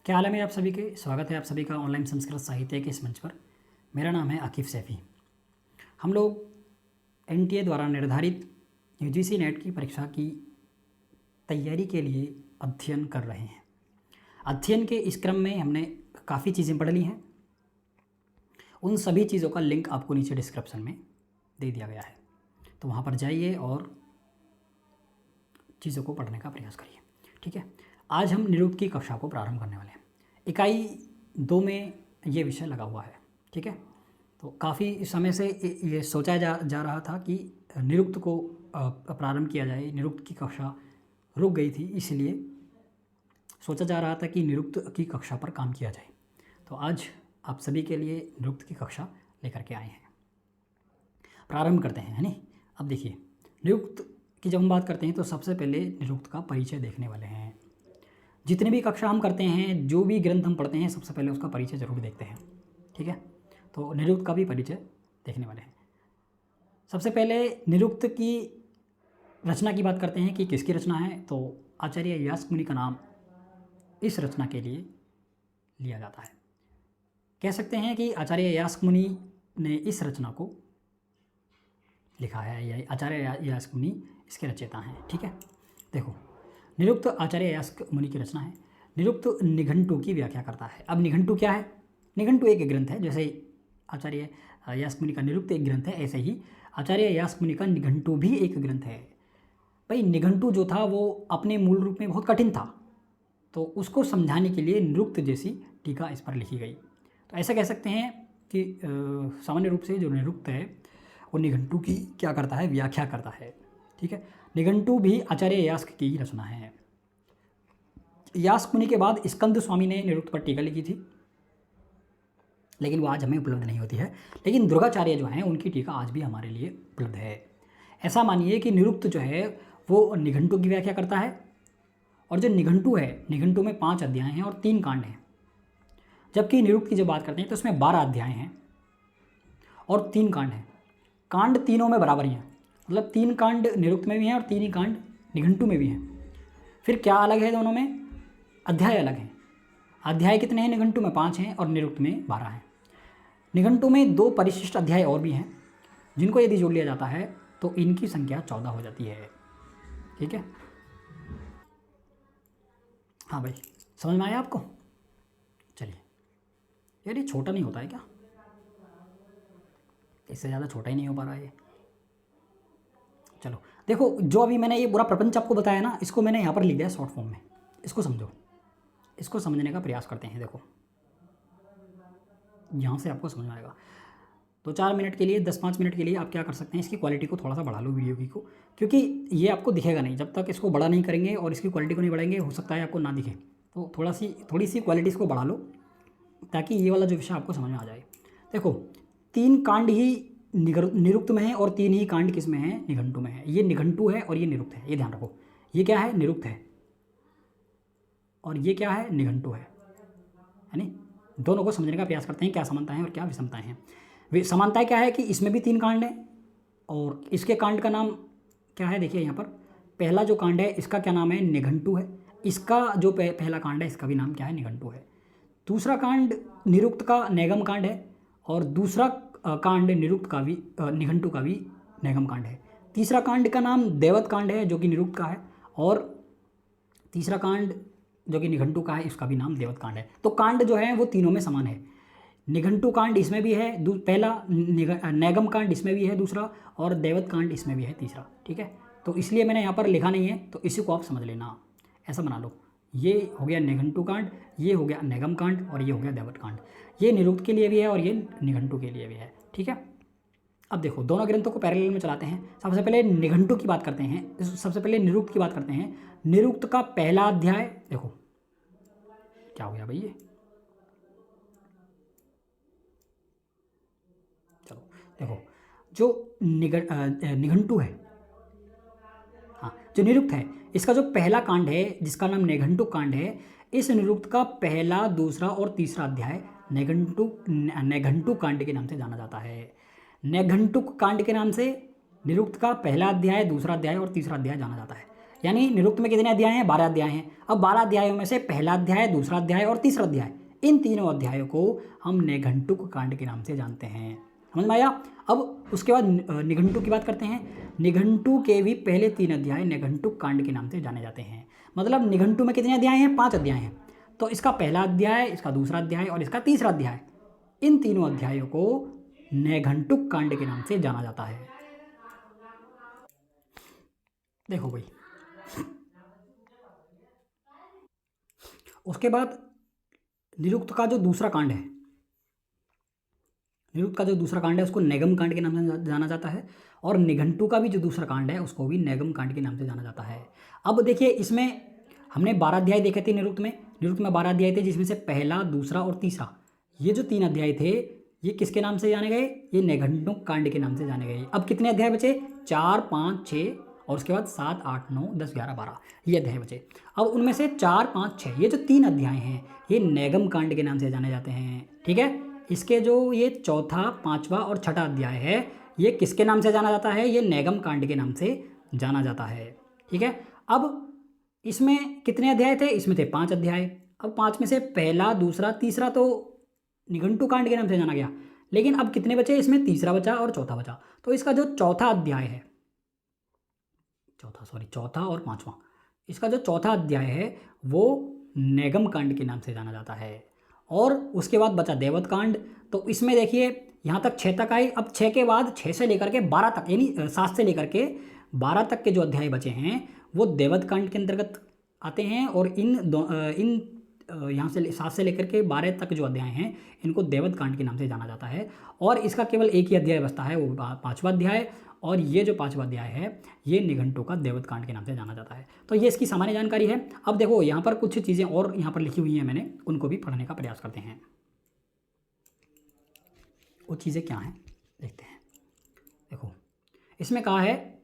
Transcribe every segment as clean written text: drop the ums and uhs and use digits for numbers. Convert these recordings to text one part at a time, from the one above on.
क्या हाल है मेरे आप सभी के। स्वागत है आप सभी का ऑनलाइन संस्कृत साहित्य के इस मंच पर। मेरा नाम है आकिफ सैफ़ी। हम लोग एनटीए द्वारा निर्धारित यूजीसी नेट की परीक्षा की तैयारी के लिए अध्ययन कर रहे हैं। अध्ययन के इस क्रम में हमने काफ़ी चीज़ें पढ़ ली हैं। उन सभी चीज़ों का लिंक आपको नीचे डिस्क्रिप्शन में दे दिया गया है, तो वहाँ पर जाइए और चीज़ों को पढ़ने का प्रयास करिए। ठीक है, आज हम निरुक्त की कक्षा को प्रारंभ करने वाले हैं। इकाई 2 में ये विषय लगा हुआ है। ठीक है, तो काफ़ी समय से ये सोचा जा रहा था कि निरुक्त को प्रारंभ किया जाए। निरुक्त की कक्षा रुक गई थी, इसलिए सोचा जा रहा था कि निरुक्त की कक्षा पर काम किया जाए। तो आज आप सभी के लिए निरुक्त की कक्षा लेकर के आए हैं। प्रारंभ करते हैं, है नहीं। अब देखिए, निरुक्त की जब हम बात करते हैं तो सबसे पहले निरुक्त का परिचय देखने वाले हैं। जितने भी कक्षा हम करते हैं, जो भी ग्रंथ हम पढ़ते हैं, सबसे पहले उसका परिचय जरूर देखते हैं। ठीक है, तो निरुक्त का भी परिचय देखने वाले हैं। सबसे पहले निरुक्त की रचना की बात करते हैं कि किसकी रचना है। तो आचार्य यास्क मुनि का नाम इस रचना के लिए लिया जाता है। कह सकते हैं कि आचार्य यास्क मुनि ने इस रचना को लिखा है, या आचार्य यास्क मुनि इसके रचयिता हैं। ठीक है, देखो, निरुक्त आचार्य यास्क मुनि की रचना है। निरुक्त निघंटु की व्याख्या करता है। अब निघंटु क्या है? निघंटु एक ग्रंथ है। जैसे आचार्य यास्क मुनि का निरुक्त एक ग्रंथ है, ऐसे ही आचार्य यास्क मुनि का निघंटु भी एक ग्रंथ है। भाई, निघंटु जो था वो अपने मूल रूप में बहुत कठिन था, तो उसको समझाने के लिए निरुक्त जैसी टीका इस पर लिखी गई। तो ऐसा कह सकते हैं कि सामान्य रूप से जो निरुक्त है वो निघंटु की क्या करता है? व्याख्या करता है। ठीक है, निघंटु भी आचार्य यास्क की ही रचना है। यास्क मुनि के बाद स्कंद स्वामी ने निरुक्त पर टीका लिखी थी, लेकिन वो आज हमें उपलब्ध नहीं होती है। लेकिन दुर्गाचार्य जो हैं उनकी टीका आज भी हमारे लिए उपलब्ध है। ऐसा मानिए कि निरुक्त जो है वो निघंटु की व्याख्या करता है, और जो निघंटु है, निघंटु में 5 अध्याय हैं और 3 कांड हैं। जबकि निरुक्त की जब बात करते हैं तो उसमें 12 अध्याय हैं और 3 कांड हैं। कांड तीनों में बराबर ही हैं, मतलब 3 कांड निरुक्त में भी हैं और 3 ही कांड निघंटु में भी हैं। फिर क्या अलग है दोनों में? अध्याय अलग हैं। अध्याय कितने हैं? निघंटु में 5 हैं और निरुक्त में 12 हैं। निघंटु में 2 परिशिष्ट अध्याय और भी हैं, जिनको यदि जोड़ लिया जाता है तो इनकी संख्या 14 हो जाती है। ठीक है, हाँ भाई, समझ में आया आपको? चलिए, यार ये छोटा नहीं होता है क्या? इससे ज़्यादा छोटा ही नहीं हो पा रहा है ये। चलो देखो, जो अभी मैंने ये पूरा प्रपंच आपको बताया ना, इसको मैंने यहाँ पर लिख दिया शॉर्ट फॉर्म में। इसको समझो, इसको समझने का प्रयास करते हैं। देखो, यहाँ से आपको समझ में आएगा। तो 4 मिनट के लिए, 10-5 मिनट के लिए आप क्या कर सकते हैं, इसकी क्वालिटी को थोड़ा सा बढ़ा लो वीडियो की को, क्योंकि ये आपको दिखेगा नहीं जब तक इसको बड़ा नहीं करेंगे और इसकी क्वालिटी को नहीं बढ़ाएंगे। हो सकता है आपको ना दिखे, तो थोड़ी सी क्वालिटी इसको बढ़ा लो, ताकि ये वाला जो विषय आपको समझ में आ जाए। देखो, 3 कांड ही निरुक्त में है और 3 ही कांड किस में है? निघंटु में है। ये निघंटु है और ये निरुक्त है, ये ध्यान रखो। ये क्या है? निरुक्त है, और ये क्या है? निघंटु है नहीं। दोनों को समझने का प्रयास करते हैं, क्या समानताएं हैं और क्या विषमताएं हैं। वे समानताएं क्या है कि इसमें भी 3 कांड हैं, और इसके कांड का नाम क्या है? देखिए यहाँ पर पहला जो कांड है इसका क्या नाम है? निघंटु है। इसका जो पहला कांड है इसका भी नाम क्या है? निघंटु है। दूसरा कांड निरुक्त का नैगम कांड है, और दूसरा कांड निरुक्त का भी निघंटु का भी नैगम कांड है। तीसरा कांड का नाम देवत कांड है, जो कि निरुक्त का है, और तीसरा कांड जो कि निघंटु का है, इसका भी नाम देवत कांड है। तो कांड जो है वो तीनों में समान है। निघंटु कांड इसमें भी है, पहला नैगम कांड इसमें भी है दूसरा, और देवत कांड इसमें भी है तीसरा। ठीक है, तो इसलिए मैंने यहाँ पर लिखा नहीं है, तो इसी को आप समझ लेना, ऐसा बना लो। ये हो गया निघंटु कांड, ये हो गया नैगम कांड, और ये हो गया देवत कांड। ये निरुक्त के लिए भी है और ये निघंटु के लिए भी है। ठीक है, अब देखो, दोनों ग्रंथों को पैरेलल में चलाते हैं। सबसे पहले निघंटु की बात करते हैं, सबसे पहले निरुक्त की बात करते हैं। निरुक्त का पहला अध्याय, देखो क्या हो गया भाई ये। चलो देखो, जो निघंटु है, हाँ, जो निरुक्त है, इसका जो पहला कांड है जिसका नाम निघंटु कांड है, इस निरुक्त का पहला, दूसरा और तीसरा अध्याय नैघंटु कांड के नाम से जाना जाता है। नैघंटुक कांड के नाम से निरुक्त का पहला अध्याय, दूसरा अध्याय और तीसरा अध्याय जाना जाता है। यानी निरुक्त में कितने अध्याय हैं? 12 अध्याय हैं। अब 12 अध्यायों में से पहला अध्याय, दूसरा अध्याय और तीसरा अध्याय, इन तीनों अध्यायों को हम निघंटुक कांड के नाम से जानते हैं। समझ में आया? अब उसके बाद निघंटु की बात करते हैं। निघंटु के भी पहले 3 अध्याय निघंटुक कांड के नाम से जाने जाते हैं। मतलब निघंटु में कितने अध्याय हैं? 5 अध्याय हैं। तो इसका पहला अध्याय, इसका दूसरा अध्याय और इसका तीसरा अध्याय, इन तीनों अध्यायों को निघंटुक कांड के नाम से जाना जाता है। देखो भाई, उसके बाद निरुक्त का जो दूसरा कांड है, निरुक्त का जो दूसरा कांड है उसको नैगम कांड के नाम से जाना जाता है, और निघंटु का भी जो दूसरा कांड है उसको भी नैगम कांड के नाम से जाना जाता है। अब देखिए, इसमें हमने 12 अध्याय देखे थे निरुक्त में। निरुक्त में 12 अध्याय थे, जिसमें से पहला, दूसरा और तीसरा, ये जो 3 अध्याय थे, ये किसके नाम से जाने गए? ये निघंटुक कांड के नाम से जाने गए। अब कितने अध्याय बचे? 4, 5, 6 और उसके बाद 7, 8, 9, 10, 11, 12, ये अध्याय बचे। अब उनमें से 4, 5, 6, ये जो 3 अध्याय हैं, ये नैगम कांड के नाम से जाने जाते हैं। ठीक है, इसके जो ये चौथा, 5वां और 6ठा अध्याय है, ये किसके नाम से जाना जाता है? ये नैगम कांड के नाम से जाना जाता है। ठीक है, अब इसमें कितने अध्याय थे? इसमें थे 5 अध्याय। अब 5 में से पहला, दूसरा, तीसरा तो निघंटु कांड के नाम से जाना गया, लेकिन अब कितने बचे? इसमें तीसरा बचा और चौथा बचा। तो इसका जो चौथा अध्याय है, चौथा और 5वां, इसका जो चौथा अध्याय है वो नैगम कांड के नाम से जाना जाता है। और उसके बाद बचा देवत कांड। तो इसमें देखिए, यहाँ तक 6 तक आए। अब 6 के बाद 6 से लेकर के 12 तक, यानी 7 से लेकर के 12 तक के जो अध्याय बचे हैं वो देवत कांड के अंतर्गत आते हैं। और इन यहाँ से 7 से लेकर के 12 तक जो अध्याय हैं, इनको देवत कांड के नाम से जाना जाता है। और इसका केवल एक ही अध्याय बचता है, वो 5वां अध्याय। और ये जो 5वां अध्याय है, ये निघंटु का देवत कांड के नाम से जाना जाता है। तो ये इसकी सामान्य जानकारी है। अब देखो, यहाँ पर कुछ चीज़ें और यहाँ पर लिखी हुई हैं मैंने, उनको भी पढ़ने का प्रयास करते हैं। वो चीज़ें क्या हैं देखते हैं। देखो, इसमें कहा है,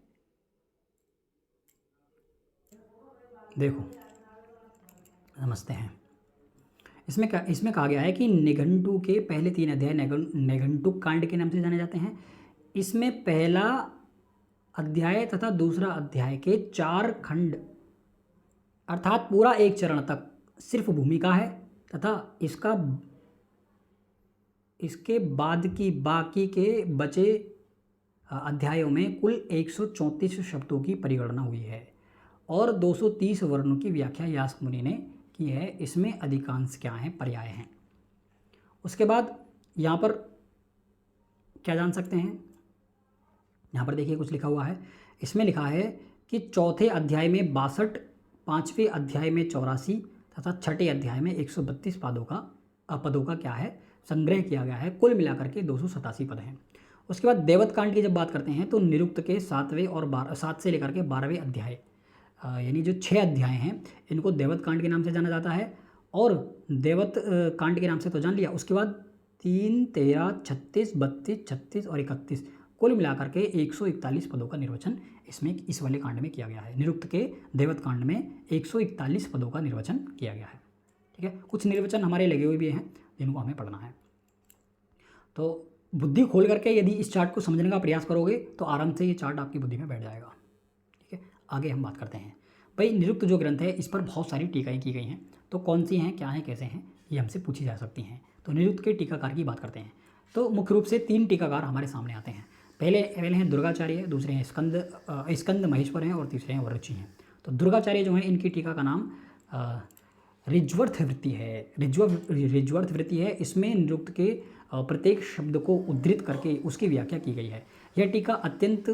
देखो समझते हैं। इसमें कहा गया है कि निघंटु के पहले 3 अध्याय निघंटुक कांड के नाम से जाने जाते हैं। इसमें पहला अध्याय तथा दूसरा अध्याय के 4 खंड, अर्थात पूरा एक चरण तक सिर्फ भूमिका है, तथा इसके बाद की बाकी के बचे अध्यायों में कुल 134 शब्दों की परिगणना हुई है और 230 वर्णों की व्याख्या यास्क मुनि ने की है। इसमें अधिकांश क्या हैं? पर्याय हैं। उसके बाद यहाँ पर क्या जान सकते हैं? यहाँ पर देखिए कुछ लिखा हुआ है। इसमें लिखा है कि चौथे अध्याय में 62, 5वें अध्याय में 84 तथा 6ठे अध्याय में 132 पदों का क्या है? संग्रह किया गया है। कुल मिलाकर के 287 पद हैं। उसके बाद देवत कांड की जब बात करते हैं तो निरुक्त के 7वें और 7 से लेकर के 12वें अध्याय, यानी जो 6 अध्याय हैं, इनको देवत कांड के नाम से जाना जाता है। और देवत कांड के नाम से तो जान लिया। उसके बाद 3, 13, 36, 32, 36 और 31, कुल मिलाकर के 141 पदों का निर्वचन इस वाले कांड में किया गया है। निरुक्त के देवत कांड में 141 पदों का निर्वचन किया गया है। ठीक है, कुछ निर्वचन हमारे लगे हुए भी हैं जिनको हमें पढ़ना है। तो बुद्धि खोल करके यदि इस चार्ट को समझने का प्रयास करोगे तो आराम से ये चार्ट आपकी बुद्धि में बैठ जाएगा। ठीक है, आगे हम बात करते हैं। भाई, निरुक्त जो ग्रंथ है, इस पर बहुत सारी टीकाएँ की गई हैं। तो कौन सी हैं, क्या हैं, कैसे हैं, ये हमसे पूछी जा सकती हैं। तो निरुक्त के टीकाकार की बात करते हैं। तो मुख्य रूप से 3 टीकाकार हमारे सामने आते हैं। पहले हैं दुर्गाचार्य, दूसरे हैं स्कंद महेश्वर हैं और तीसरे हैं वरुचि हैं। तो दुर्गाचार्य जो हैं, इनकी टीका का नाम ऋज्वर्थ वृत्ति है। ऋज्वर्थ वृत्ति है। इसमें निरुक्त के प्रत्येक शब्द को उद्धृत करके उसकी व्याख्या की गई है। यह टीका अत्यंत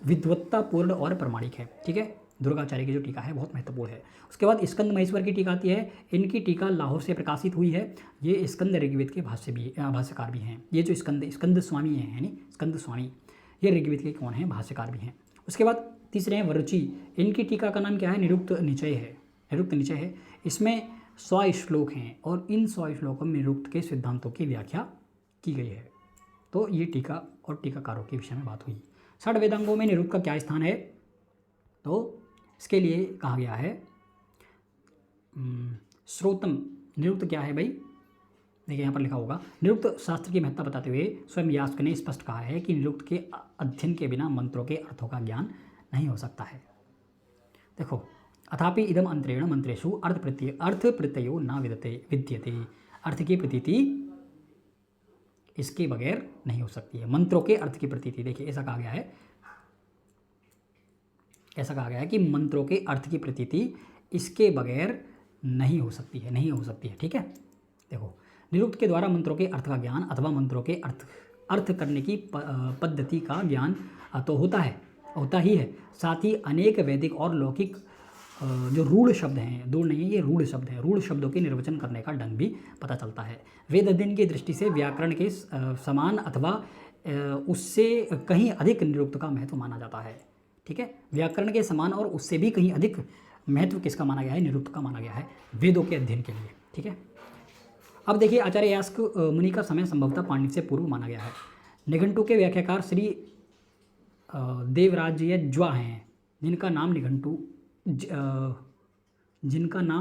विद्वत्तापूर्ण और प्रमाणिक है। ठीक है, दुर्गाचार्य की जो टीका है बहुत महत्वपूर्ण है। उसके बाद स्कंद महेश्वर की टीका आती है। इनकी टीका लाहौर से प्रकाशित हुई है। ये स्कंद ऋग्वेद के भाष्यकार भी हैं। ये जो स्कंद स्वामी हैं, यानी स्कंद स्वामी, ये ऋग्वेद के कौन हैं? भाष्यकार भी हैं। उसके बाद तीसरे हैं वरुचि। इनकी टीका का नाम क्या है? निरुक्त निचय है। इसमें 100 श्लोक हैं और इन 100 श्लोकों में निरुक्त के सिद्धांतों की व्याख्या की गई है। तो ये टीका और टीकाकारों के विषय में बात हुई। 6 वेदांगों में निरुक्त का क्या स्थान है? तो इसके लिए कहा गया है श्रोतम। निरुक्त क्या है भाई? देखिए यहाँ पर लिखा होगा, निरुक्त शास्त्र की महत्ता बताते हुए स्वयं यास्क ने स्पष्ट कहा है कि निरुक्त के अध्ययन के बिना मंत्रों के अर्थों का ज्ञान नहीं हो सकता है। देखो, अथापि इदम अंतरेण मंत्रेषु अर्थ प्रत्ययो न विद्यते। अर्थ की प्रतीति इसके बगैर नहीं हो सकती है। मंत्रों के अर्थ की प्रतीति, देखिए ऐसा कहा गया है, ऐसा कहा गया है कि मंत्रों के अर्थ की प्रतीति इसके बगैर नहीं हो सकती है, नहीं हो सकती है। ठीक है, देखो, निरुक्त के द्वारा मंत्रों के अर्थ का ज्ञान अथवा मंत्रों के अर्थ करने की पद्धति का ज्ञान तो होता ही है। साथ ही अनेक वैदिक और लौकिक जो रूढ़ शब्द हैं, दूर नहीं है, ये रूढ़ शब्द हैं, रूढ़ शब्दों के निर्वचन करने का ढंग भी पता चलता है। वेद अध्ययन की दृष्टि से व्याकरण के समान अथवा उससे कहीं अधिक निरुक्त का महत्व माना जाता है। ठीक है, व्याकरण के समान और उससे भी कहीं अधिक महत्व किसका माना गया है? निरुक्त का माना गया है वेदों के अध्ययन के लिए। ठीक है, अब देखिए, आचार्य यास्क मुनि का समय संभवतः पांडित्य से पूर्व माना गया है। निघंटु के व्याख्याकार श्री देवराजय ज्वा हैं, जिनका नाम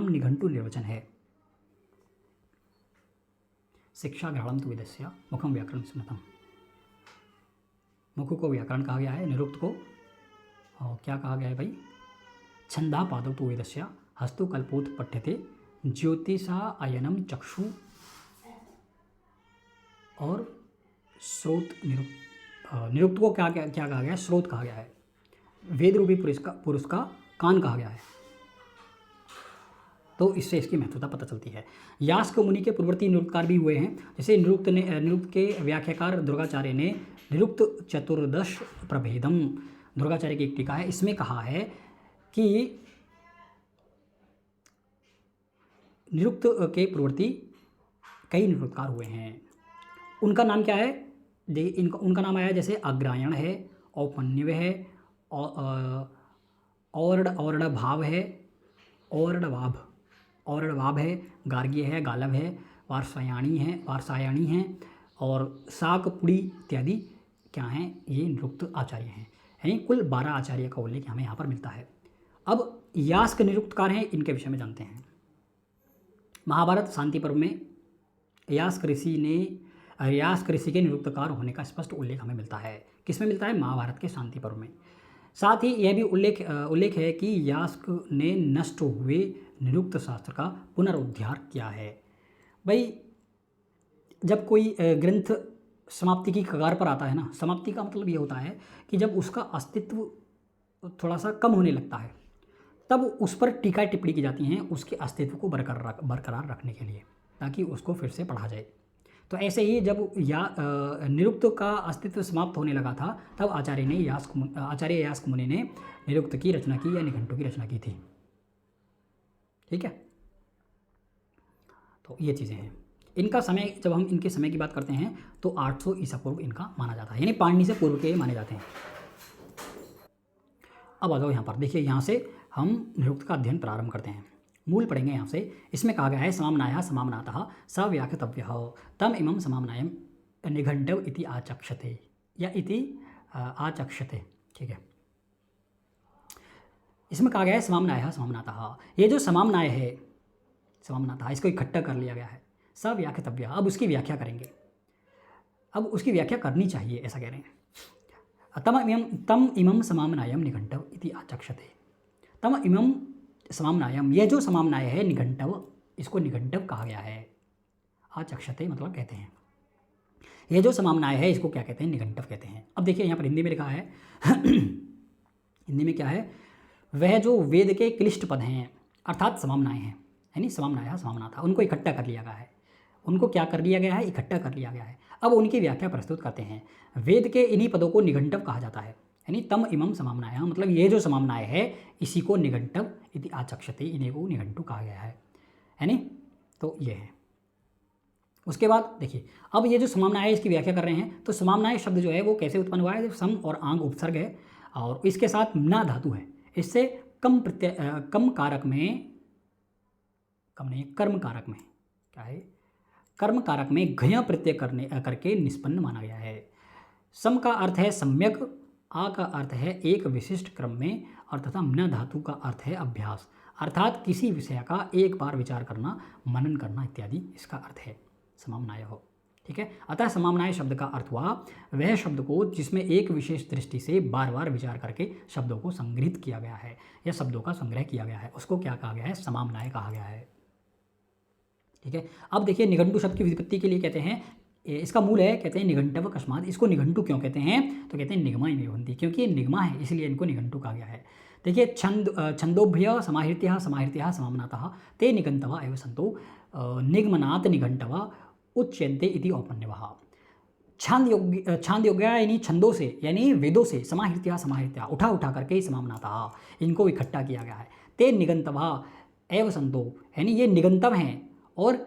निघंटु निर्वचन है। शिक्षा ग्रहणम तु वेदस्य मुखम व्याकरण स्मृतम। मुख को व्याकरण कहा गया है, निरुक्त को क्या कहा गया है भाई? छंदा पादौ तु वेदस्य हस्तु कल्पोत पठ्यते ज्योतिषा अयनम चक्षु और स्रोत। निरुक्त को क्या कहा गया है? स्रोत कहा गया है। वेद रूपी पुरुष का कान कहा गया है। तो इससे इसकी महत्वता पता चलती है। यास्क मुनि के पूर्ववर्ती निरुक्तकार भी हुए हैं। जैसे निरुक्त के व्याख्याकार दुर्गाचार्य ने निरुक्त चतुर्दश प्रभेदम, दुर्गाचार्य की एक टीका है, इसमें कहा है कि निरुक्त के पूर्ववर्ती कई निरुक्तकार हुए हैं। उनका नाम क्या है? उनका नाम आया जैसे अग्रायण है, औपन्यव है, औरडभाव है, औरडवाभ है, गार्ग्य है, गालव है, वारसायणी है और शाकपुड़ी इत्यादि क्या हैं? ये निरुक्त आचार्य हैं। यानी कुल 12 आचार्य का उल्लेख हमें यहाँ पर मिलता है। अब यास्क निरुक्तकार हैं, इनके विषय में जानते हैं। महाभारत शांति पर्व में यास्क ऋषि के निरुक्तकार होने का स्पष्ट उल्लेख हमें मिलता है। किसमें मिलता है? महाभारत के शांति पर्व में। साथ ही यह भी उल्लेख है कि यास्क ने नष्ट हुए निरुक्त शास्त्र का पुनरुद्धार किया है। भाई, जब कोई ग्रंथ समाप्ति की कगार पर आता है ना, समाप्ति का मतलब ये होता है कि जब उसका अस्तित्व थोड़ा सा कम होने लगता है, तब उस पर टीका टिप्पणी की जाती हैं उसके अस्तित्व को बरकरार रखने के लिए, ताकि उसको फिर से पढ़ा जाए। तो ऐसे ही जब निरुक्त का अस्तित्व समाप्त होने लगा था, तब आचार्य यास्क मुनि ने निरुक्त की रचना की या निघंटु की रचना की थी। ठीक है, तो ये चीज़ें हैं। इनका समय, जब हम इनके समय की बात करते हैं तो 800 ईसा पूर्व इनका माना जाता है, यानी पाणिनि से पूर्व के माने जाते हैं। अब आ जाओ यहाँ पर, देखिए, यहाँ से हम निरुक्त का अध्ययन प्रारंभ करते हैं। मूल पढ़ेंगे यहाँ से। इसमें कहा गया है समाम्नायः समाम्नातः स व्याख्यातव्यः तम इमं समाम्नायं निघंटव इति आचक्षते या इति आचक्षते। ठीक है, इसमें कहा गया है समाम्नायः समाम्नातः। ये जो समाम्नाय है, समाम्नातः, इसको इकट्ठा कर लिया गया है। स व्याख्यातव्यः, अब उसकी व्याख्या करेंगे, अब उसकी व्याख्या करनी चाहिए, ऐसा कह रहे हैं। तम इमं समाम्नायं निघंटव इति आचक्षते। तम इमं समाम्नायम, यह जो समाम्नाय है निघंटव, इसको निघंटव कहा गया है। आचक्षते मतलब कहते हैं। यह जो समाम्नाय है इसको क्या कहते हैं? निघंटव कहते हैं। अब देखिए यहाँ पर हिंदी में लिखा है हिंदी में क्या है? वह जो वेद के क्लिष्ट पद हैं, अर्थात समाम्नाय हैं, यानी समाम्नाय समाम्नाता, उनको इकट्ठा कर लिया गया है। उनको क्या कर लिया गया है? इकट्ठा कर लिया गया है। अब उनकी व्याख्या प्रस्तुत करते हैं। वेद के इन्हीं पदों को निघंटव कहा जाता है, यानी तम इमं समाम्नाय, मतलब ये जो समाम्नाय है इसी को निघंटव इति आचक्षते, इन्हीं को निघंटु कहा गया है, यानी तो ये है। उसके बाद देखिए, अब ये जो समाम्नाय है इसकी व्याख्या कर रहे हैं। तो समाम्नाय शब्द जो है वो कैसे उत्पन्न हुआ है? सम और आंग उपसर्ग है और इसके साथ ना धातु है। इससे कम कारक में, कम नहीं, कर्म कारक में क्या है? कर्म कारक में घय प्रत्यय करके निष्पन्न माना गया है। सम का अर्थ है सम्यक, आ का अर्थ है एक विशिष्ट क्रम में, और तथा म्न धातु का अर्थ है अभ्यास, अर्थात किसी विषय का एक बार विचार करना, मनन करना इत्यादि इसका अर्थ है समाम्नाय हो। ठीक ठीक है। अतः समाम्नाय शब्द का अर्थ हुआ वह शब्द को जिसमें एक विशेष दृष्टि से बार बार विचार करके शब्दों को संग्रहित किया गया है या शब्दों का संग्रह किया गया है, उसको क्या कहा गया है, समाम्नाय कहा गया है। ठीक है। अब देखिए निघंटु शब्द की व्युत्पत्ति के लिए कहते हैं, इसका मूल है, कहते हैं निघंटव अकस्मात। इसको निघंटु क्यों कहते हैं, तो कहते हैं निगमा निबंधी, क्योंकि ये निगमा है इसलिए इनको निघंटु कहा गया है। देखिए छंदोभ्य समाहृत्य समाहृत्य समाम्नातः ते निघंटवा एव सन्तो निगमनात् निघंटवा उच्यन्ते इति औपन्यवः। छांद योग्य यानी छंदों से यानी वेदों से समाहृत्या समाहृत्या उठा करके समाम्नातः इनको इकट्ठा किया गया है। ते निघंटवा एव सन्तो यानी ये निघंटव हैं और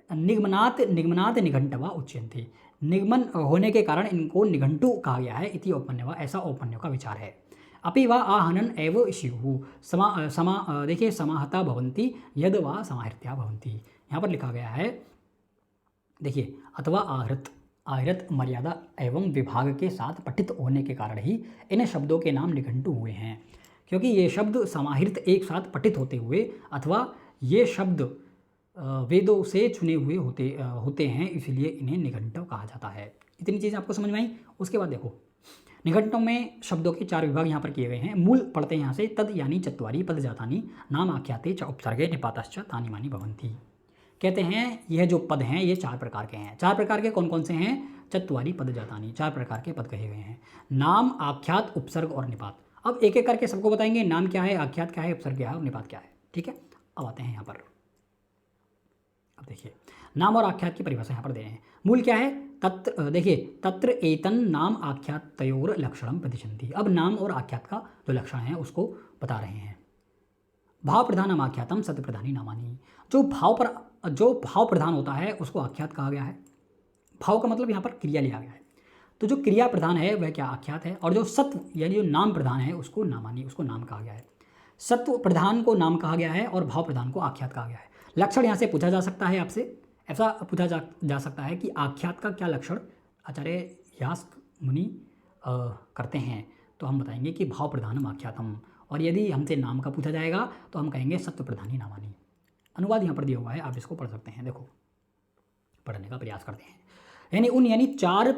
निगमनात् निघंटवा उच्यन्ते, निगमन होने के कारण इनको निघंटु कहा गया है। इति औपन्यवा, ऐसा औपन्य का विचार है। अपि वा आहनन एव स्युः देखिए समाहता भवन्ति यद वा समाहृत्या भवन्ति, यहाँ पर लिखा गया है देखिए अथवा आहृत मर्यादा एवं विभाग के साथ पठित होने के कारण ही इन शब्दों के नाम निघंटु हुए हैं, क्योंकि ये शब्द समाहृत एक साथ पठित होते हुए अथवा ये शब्द वेदों से चुने हुए होते हैं, इसलिए इन्हें निघंटव कहा जाता है। इतनी चीज़ आपको समझ में आई। उसके बाद देखो निघंटों में शब्दों के 4 विभाग यहाँ पर किए गए हैं। मूल पढ़ते हैं यहाँ से, तद यानी चत्वारि पद जातानि नाम आख्याते च उपसर्गे निपातश्च तानि मानि भवन्ति। कहते हैं यह जो पद हैं ये 4 प्रकार के हैं। 4 प्रकार के कौन कौन से हैं, चत्वारि पद जातानि, 4 प्रकार के पद कहे गए हैं, नाम आख्यात उपसर्ग और निपात। अब एक एक करके सबको बताएंगे, नाम क्या है, आख्यात क्या है, उपसर्ग क्या है और निपात क्या है। ठीक है, अब आते हैं यहाँ पर। अब देखिए नाम और आख्यात की परिभाषा यहाँ पर दे रहे हैं। मूल क्या है, तत्र देखिए तत्र एतन नाम आख्यात तयोर लक्षणम प्रतिशंति। अब नाम और आख्यात का जो लक्षण है उसको बता रहे हैं। भाव प्रधानम आख्यातम सत्य प्रधानी नामानी। जो भाव प्रधान होता है उसको आख्यात कहा गया है। भाव का मतलब यहाँ पर क्रिया लिया गया है, तो जो क्रिया प्रधान है वह क्या आख्यात है, और जो सत्व यानी जो नाम प्रधान है उसको नामानी, उसको नाम कहा गया है। सत्व प्रधान को नाम कहा गया है और भाव प्रधान को आख्यात कहा गया है। लक्षण यहाँ से पूछा जा सकता है आपसे, ऐसा पूछा जा सकता है कि आख्यात का क्या लक्षण आचार्य यास्क मुनि करते हैं, तो हम बताएंगे कि भाव प्रधानम आख्यातम, और यदि हमसे नाम का पूछा जाएगा तो हम कहेंगे सत्व प्रधानी नामानी। अनुवाद यहाँ पर दिया हुआ है, आप इसको पढ़ सकते हैं। देखो पढ़ने का प्रयास करते हैं। यानी 4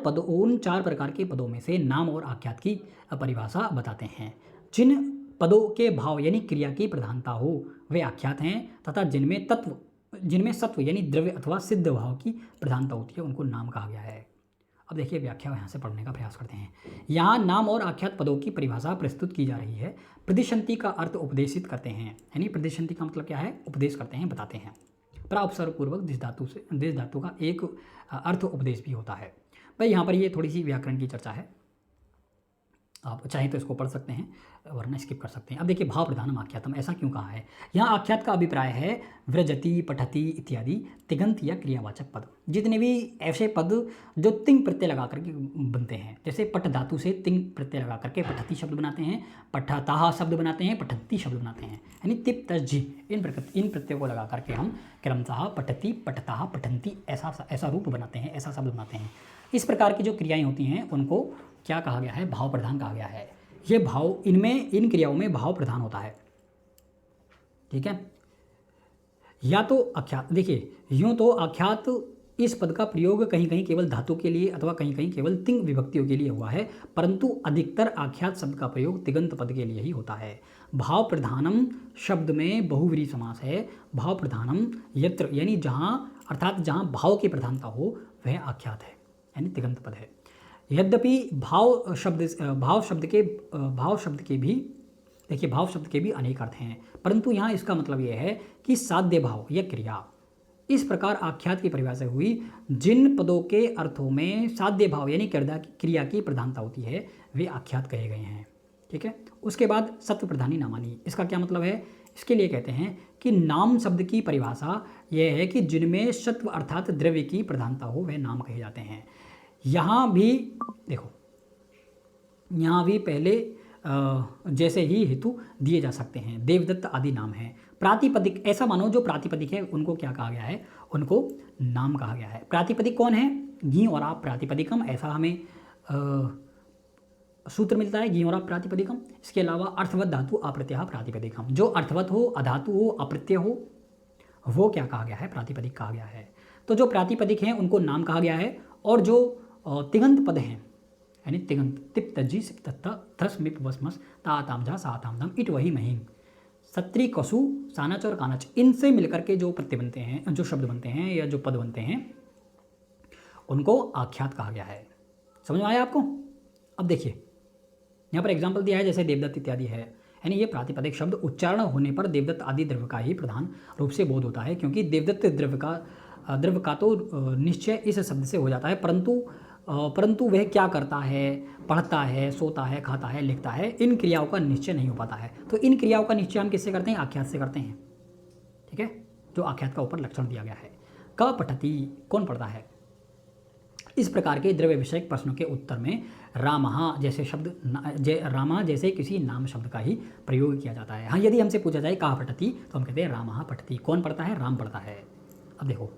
प्रकार के पदों में से नाम और आख्यात की परिभाषा बताते हैं। जिन पदों के भाव यानी क्रिया की प्रधानता हो वे आख्यात हैं, तथा जिनमें सत्व यानी द्रव्य अथवा सिद्ध भाव की प्रधानता होती है उनको नाम कहा गया है। अब देखिए व्याख्या यहाँ से पढ़ने का प्रयास करते हैं। यहाँ नाम और आख्यात पदों की परिभाषा प्रस्तुत की जा रही है। प्रतिशंति का अर्थ उपदेशित करते हैं, यानी प्रतिशंति का मतलब क्या है, उपदेश करते हैं, बताते हैं। प्राउपसर्ग पूर्वक दिस धातु का एक अर्थ उपदेश भी होता है। भाई यहाँ पर ये थोड़ी सी व्याकरण की चर्चा है, आप चाहें तो इसको पढ़ सकते हैं वरना स्किप कर सकते हैं। अब देखिए भाव प्रधानम आख्यातम, ऐसा क्यों कहा है। यहाँ आख्यात का अभिप्राय है व्रजति पठति इत्यादि तिगंत या क्रियावाचक पद, जितने भी ऐसे पद जो तिंग प्रत्यय लगा करके बनते हैं, जैसे पठ धातु से तिंग प्रत्यय लगा करके पठति शब्द बनाते हैं, पठताह शब्द बनाते हैं, पठंती शब्द बनाते हैं, यानी तिप तज जी इन प्रत्ययों को लगा करके हम क्रमशः पठति पठताह पठंती ऐसा रूप बनाते हैं, ऐसा शब्द बनाते हैं। इस प्रकार की जो क्रियाएँ होती हैं उनको क्या कहा गया है, भाव प्रधान कहा गया है। ये भाव इन क्रियाओं में भाव प्रधान होता है। ठीक है, या तो आख्यात, देखिए यूं तो आख्यात इस पद का प्रयोग कहीं कहीं केवल धातु के लिए अथवा कहीं कहीं केवल तिंग विभक्तियों के लिए हुआ है, परंतु अधिकतर आख्यात शब्द का प्रयोग तिगंत पद के लिए ही होता है। भाव प्रधानम शब्द में बहुव्रीहि समास है। भाव प्रधानम यत्र यानी जहाँ, अर्थात जहाँ भाव की प्रधानता हो वह आख्यात है, यानी तिगंत पद है। यद्यपि भाव शब्द के भी अनेक अर्थ हैं, परंतु यहाँ इसका मतलब यह है कि साध्य भाव या क्रिया। इस प्रकार आख्यात की परिभाषा हुई जिन पदों के अर्थों में साध्य भाव यानी क्रिया की प्रधानता होती है वे आख्यात कहे गए हैं। ठीक है, उसके बाद सत्व प्रधानी नामानी, इसका क्या मतलब है, इसके लिए कहते हैं कि नाम शब्द की परिभाषा यह है कि जिनमें सत्व अर्थात द्रव्य की प्रधानता हो वह नाम कहे जाते हैं। यहाँ भी देखो, यहाँ भी पहले जैसे ही हेतु दिए जा सकते हैं। देवदत्त आदि नाम है। प्रातिपदिक, ऐसा मानो जो प्रातिपदिक है उनको क्या कहा गया है, उनको नाम कहा गया है। प्रातिपदिक कौन है, घी और आप प्रातिपदिकम, ऐसा हमें सूत्र मिलता है, घी और आप प्रातिपदिकम। इसके अलावा अर्थवत धातु अप्रत्यय प्रातिपदिकम, जो अर्थवत हो, अधातु हो, अप्रत्यय हो, वो क्या कहा गया है, प्रातिपदिक कहा गया है। तो जो प्रातिपदिक हैं उनको नाम कहा गया है, और जो तिगंत पद हैं यानी तिगंत तिप तज्जी सिप तत्ता थस मिप वस मस ता ताम झा सा ताम दम इट वही महिम सत्री कसु सानच और कानच, इनसे मिलकर के जो प्रत्यय बनते हैं, जो शब्द बनते हैं या जो पद बनते हैं, उनको आख्यात कहा गया है। समझ में आया आपको? अब देखिए यहाँ पर एग्जाम्पल दिया है, जैसे देवदत्त इत्यादि है, यानी ये प्रातिपदिक शब्द उच्चारण होने पर देवदत्त आदि द्रव्य का ही प्रधान रूप से बोध होता है, क्योंकि देवदत्त द्रव्य का तो निश्चय इस शब्द से हो जाता है, परंतु वह क्या करता है, पढ़ता है, सोता है, खाता है, लिखता है, इन क्रियाओं का निश्चय नहीं हो पाता है। तो इन क्रियाओं का निश्चय हम किससे करते हैं? आख्यात से करते हैं। ठीक है, जो आख्यात का ऊपर लक्षण दिया गया है। क पठती, कौन पढ़ता है? इस प्रकार के द्रव्य विषयक प्रश्नों के उत्तर में रामः जैसे शब्द, रामा जैसे किसी नाम शब्द का ही प्रयोग किया जाता है। हाँ, यदि हमसे पूछा जाए कहाँ पठती, तो हम कहते हैं रामः पठती। कौन पढ़ता है? राम पढ़ता है। अब देखो,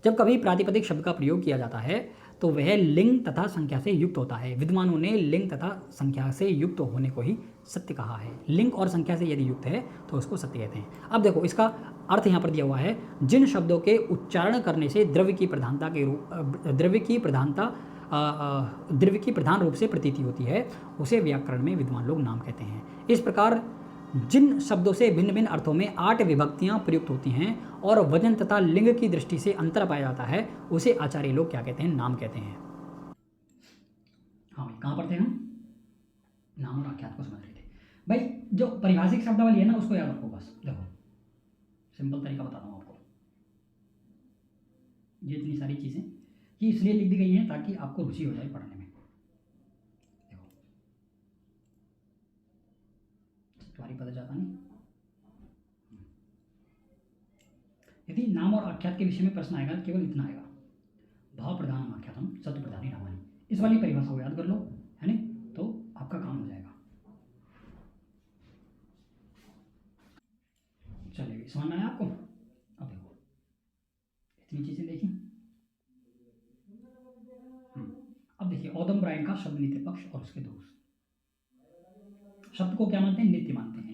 जब कभी प्रातिपदिक शब्द का प्रयोग किया जाता है तो वह लिंग तथा संख्या से युक्त होता है। विद्वानों ने लिंग तथा संख्या से युक्त होने को ही सत्य कहा है। लिंग और संख्या से यदि युक्त है तो उसको सत्य कहते हैं। अब देखो, इसका अर्थ यहाँ पर दिया हुआ है, जिन शब्दों के उच्चारण करने से द्रव्य की प्रधान रूप से प्रतीति होती है, उसे व्याकरण में विद्वान लोग नाम कहते हैं। इस प्रकार जिन शब्दों से भिन्न भिन्न अर्थों में 8 विभक्तियां प्रयुक्त होती हैं और वजन तथा लिंग की दृष्टि से अंतर पाया जाता है, उसे आचार्य लोग क्या कहते हैं? नाम कहते हैं। हाँ भाई, कहाँ पढ़ते हैं हम? नाम और आख्यात को समझ रहे थे भाई। जो परिभाषिक शब्दावली है ना, उसको याद रखो बस। देखो, सिंपल तरीका बताता हूँ आपको। ये इतनी सारी चीज़ें ये इसलिए लिख दी गई हैं ताकि आपको रुचि हो जाए पढ़ने में। देखो, तुम्हारी पता जाता नहीं। यदि नाम और आख्यात के विषय में प्रश्न आएगा, केवल इतना आएगा, भाव प्रधान आख्यातम सत्य प्रधानी नामानी। इस वाली परिभाषा को याद कर लो, है नहीं? तो आपका काम हो जाएगा। चलिए, समझ में आया आपको? अब देखो, इतनी चीजें देखी। अब देखिए, औदम ब्रायन का शब्द नित्य पक्ष और उसके दोष। शब्द को क्या मानते हैं? नित्य मानते हैं।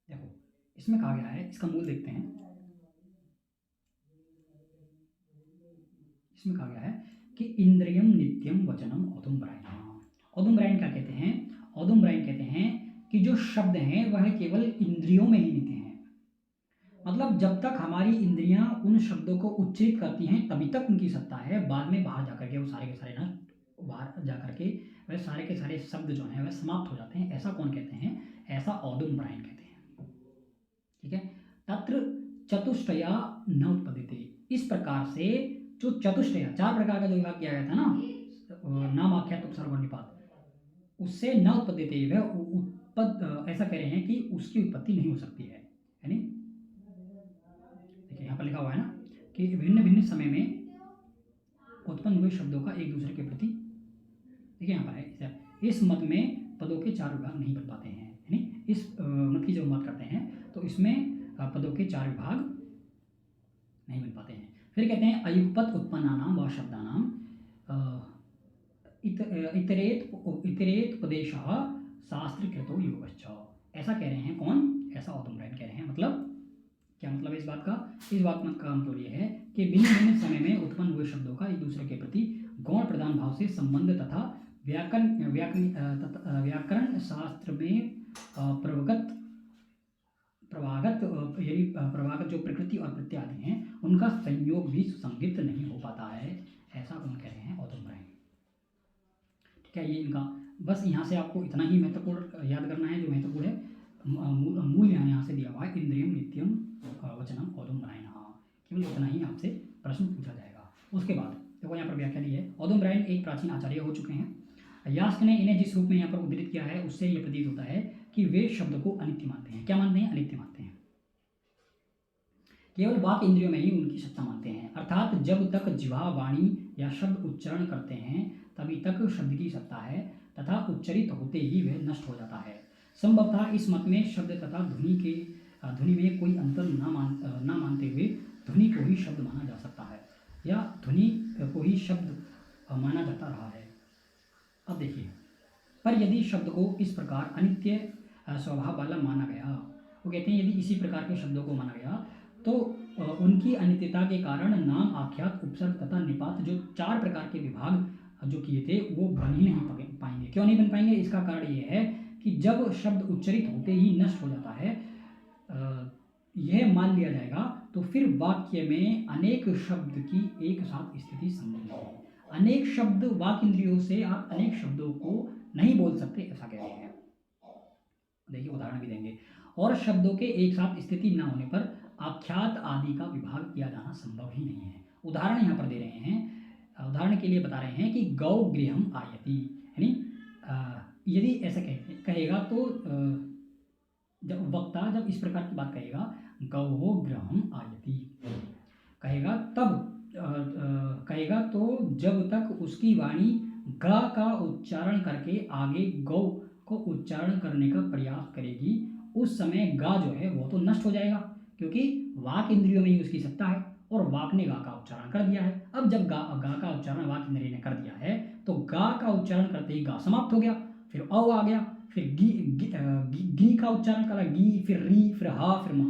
देखो, इसमें कहा गया है, इसका मूल देखते हैं। इसमें कहा गया है कि इंद्रियम नित्यम वचनम औदम ब्रायन। औदम ब्रायन क्या कहते हैं? औदम ब्रायन कहते हैं कि जो शब्द हैं वह केवल इंद्रियों में ही नित्य हैं। मतलब जब तक हमारी इंद्रियां उन शब्दों को उच्चरित करती हैं तभी तक उनकी सत्ता है। बाद में बाहर जाकर के वो सारे के सारे नष्ट, बाहर जाकर के वह सारे के सारे शब्द जो हैं वह समाप्त हो जाते हैं। ऐसा कौन कहते हैं? ऐसा औदम ब्रायन कहते हैं। ठीक है, तत्र चतुष्टया न उत्पद्यते। इस प्रकार से जो चतुष्टया, 4 प्रकार का जो विभाग किया गया था ना, नाम आख्यात उपसर्ग और निपात, उससे न उत्पद्यते, वह ऐसा कह रहे हैं कि उसकी उत्पत्ति नहीं हो सकती है। यानी देखिए, यहाँ पर लिखा हुआ है ना कि भिन्न भिन्न समय में उत्पन्न हुए शब्दों का एक दूसरे के प्रति, देखिए यहाँ पर है, इस मत में पदों के 4 विभाग नहीं बन पाते हैं। यानी इस मत की जब बात करते हैं तो इसमें पदों के 4 विभाग नहीं बन पाते हैं। फिर कहते हैं अयुगपत उत्पन्नानाम व शब्दानाम इतरेत उपदेशः शास्त्रकृतो योगश्च। ऐसा कह रहे हैं कौन? ऐसा औदम ब्रायन कह रहे हैं। मतलब क्या मतलब है इस बात का? इस बात का मतलब ये है कि भिन्न भिन्न समय में उत्पन्न हुए शब्दों का एक दूसरे के प्रति गौण प्रधान भाव से संबंध तथा व्याकरण शास्त्र में प्रभागत जो प्रकृति और प्रत्यय आदि हैं उनका संयोग भी सुसंगत नहीं हो पाता है। ऐसा कौन कह रहे हैं? औदम ब्रायन। ठीक है, ये इनका, बस यहाँ से आपको इतना ही महत्वपूर्ण याद करना है। जो महत्वपूर्ण है मूल यहाँ से दिया हुआ है, इंद्रियम नित्यम वचनम औदम ब्रायन। केवल इतना ही आपसे प्रश्न पूछा जाएगा। उसके बाद देखो, यहाँ पर व्याख्या दी है। औदम ब्रायन एक प्राचीन आचार्य हो चुके हैं। यास्क ने इन्हें जिस रूप में यहाँ पर उद्धृत किया है उससे यह प्रतीत होता है कि वे शब्द को अनित्य मानते हैं। क्या मानते हैं? अनित्य मानते हैं। केवल वाक इंद्रियों में ही उनकी सत्ता मानते हैं। अर्थात जब तक जिह्वा, वाणी या शब्द उच्चारण करते हैं तभी तक शब्द की सत्ता है तथा उच्चरित होते ही वह नष्ट हो जाता है। संभवतः इस मत में शब्द तथा ध्वनि में कोई अंतर न मानते हुए ध्वनि को ही शब्द माना जा सकता है या ध्वनि को ही शब्द माना जाता रहा है। अब देखिए, पर यदि शब्द को इस प्रकार अनित्य स्वभाव वाला माना गया। वो कहते हैं यदि इसी प्रकार के शब्दों को माना गया तो उनकी अनित्यता के कारण नाम, आख्यात, उपसर्ग तथा निपात जो 4 प्रकार के विभाग जो किए थे वो बन ही नहीं पाएंगे। क्यों नहीं बन पाएंगे? इसका कारण ये है कि जब शब्द उच्चरित होते ही नष्ट हो जाता है, यह मान लिया जाएगा तो फिर वाक्य में अनेक शब्द की एक साथ स्थिति संभव नहीं है। अनेक शब्द, वाक्य इंद्रियों से आप अनेक शब्दों को नहीं बोल सकते, ऐसा कह रहे हैं। देखिए उदाहरण भी देंगे। और शब्दों के एक साथ स्थिति न होने पर आख्यात आदि का विभाग किया जाना संभव ही नहीं है। उदाहरण यहाँ पर दे रहे हैं, उदाहरण के लिए बता रहे हैं कि गौ गृहम आयति, यानी यदि ऐसा कहेगा तो जब वक्ता जब इस प्रकार की बात कहेगा, गौ गृहम आयति कहेगा, तब कहेगा तो जब तक उसकी वाणी ग का उच्चारण करके आगे गौ को उच्चारण करने का प्रयास करेगी, उस समय गा जो है वो तो नष्ट हो जाएगा, क्योंकि वाक इंद्रियों में ही उसकी सत्ता है और वाक ने गा का उच्चारण कर दिया है। अब जब गा का उच्चारण वाक इंद्रिय ने कर दिया है तो गा का उच्चारण करते ही गा समाप्त हो गया, फिर औ आ गया, फिर गी का उच्चारण करा, गी, फिर री, फिर हा, फिर मा।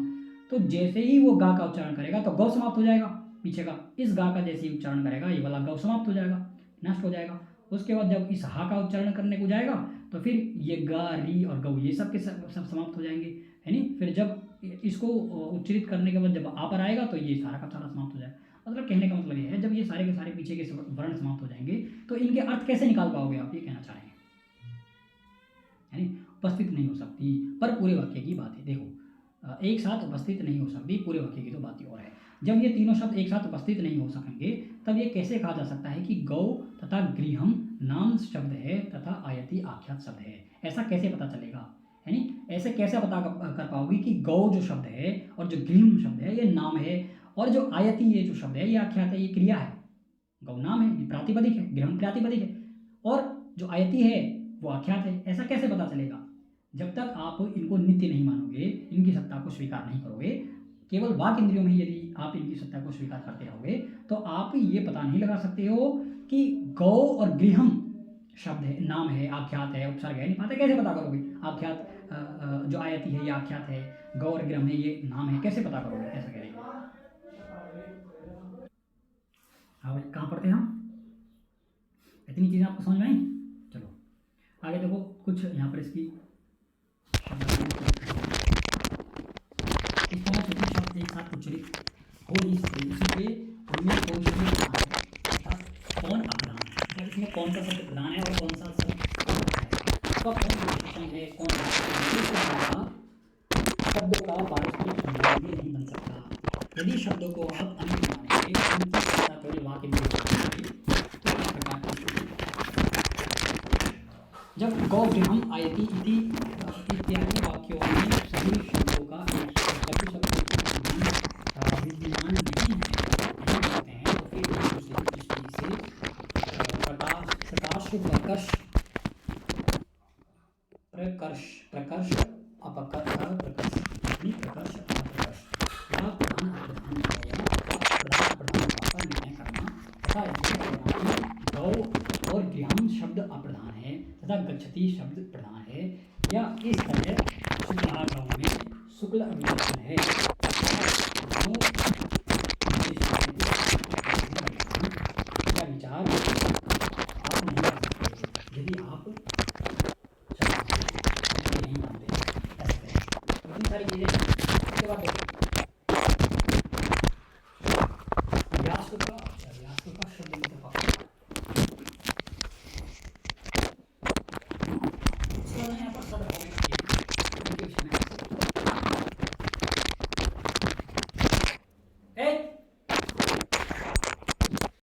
तो जैसे ही वो गा का उच्चारण करेगा तो गौ समाप्त हो जाएगा पीछे का। इस गा का जैसे ही उच्चारण करेगा ये वाला गौ समाप्त हो जाएगा, नष्ट हो जाएगा। उसके बाद जब इस हा का उच्चारण करने को जाएगा तो फिर ये गा, री और गौ ये सब के सब समाप्त हो जाएंगे, है नी। फिर जब इसको उच्चरित करने के बाद जब आ पर आएगा तो ये सारा का सारा समाप्त हो जाएगा। मतलब कहने का मतलब ये है, जब ये सारे के सारे पीछे के वर्ण समाप्त हो जाएंगे तो इनके अर्थ कैसे निकाल पाओगे आप, ये कहना चाह रहे हैं, यानी उपस्थित नहीं हो सकती। पर पूरे वाक्य की बात है, देखो एक साथ उपस्थित नहीं हो सकती, पूरे वाक्य की तो बात ही और है। जब ये तीनों शब्द एक साथ उपस्थित नहीं हो सकेंगे तब ये कैसे कहा जा सकता है कि गौ तथा गृहम नाम शब्द है तथा आयति आख्यात शब्द है? ऐसा कैसे पता चलेगा, यानी ऐसे कैसे पता कर पाओगे कि गौ जो शब्द है और जो गृहम शब्द है ये नाम है और जो आयति ये जो शब्द है ये आख्यात है, ये क्रिया है। गौ नाम है, ये प्रातिपदिक है, गृहम प्रातिपदिक है और जो आयति है वो आख्यात है। ऐसा कैसे पता चलेगा? जब तक आप इनको नित्य नहीं मानोगे, इनकी सत्ता को स्वीकार नहीं करोगे, केवल वाक इंद्रियों में ही यदि आप इनकी सत्ता को स्वीकार करते रहोगे तो आप ये पता नहीं लगा सकते हो कि गौ और गृहम शब्द है, नाम है, आख्यात है, उपसर्ग है, निपात है। कैसे पता करोगे? आख्यात जो आयति है ये आख्यात है, गौ और गृहम है ये नाम है, कैसे पता करोगे? ऐसा कह रहे हैं। हाँ भाई, कहाँ पढ़ते हैं हम? इतनी चीज़ें आपको समझ में आई? चलो आगे देखो, कुछ यहाँ पर इसकी इस तरह सभी शब्द एक साथ उच्चरित हो नहीं सकते, इसलिए उनमें कोई भी कौन अप्रधान है, मतलब इसमें कौन सा शब्द प्रधान है और कौन सा शब्द है, तो कौन विशेषण है, कौन शब्दों का पारस्परिक संबंध भी नहीं बन सकता। यदि शब्दों को आप अनित मानेंगे, उनकी सत्ता केवल वाक्य में होगी, तो इस प्रकार की जब गौ गृहम आयति इत्यादि वाक्यों में सभी शब्दों का विद्यमान नहीं करते हैं तो फिर दूसरी दृष्टि से प्रकाश प्रकर्ष प्रकर्ष अपकर्ष प्रकर्ष प्रकर्ष अपकर्ष या प्रधान अप्रधान या प्रधान अप्रधान का निर्णय करना तथा गौ और गृहम शब्द अप्रधान है तथा गच्छति शब्द प्रधान है, या इस तरह शुक्लागम में शुक्ल अभिलक्षण है। का विचार आप नहीं कर सकते यदि आप नहीं मानते। इतनी सारी चीजें इसके बाद व्यास का शब्द में यहाँ पर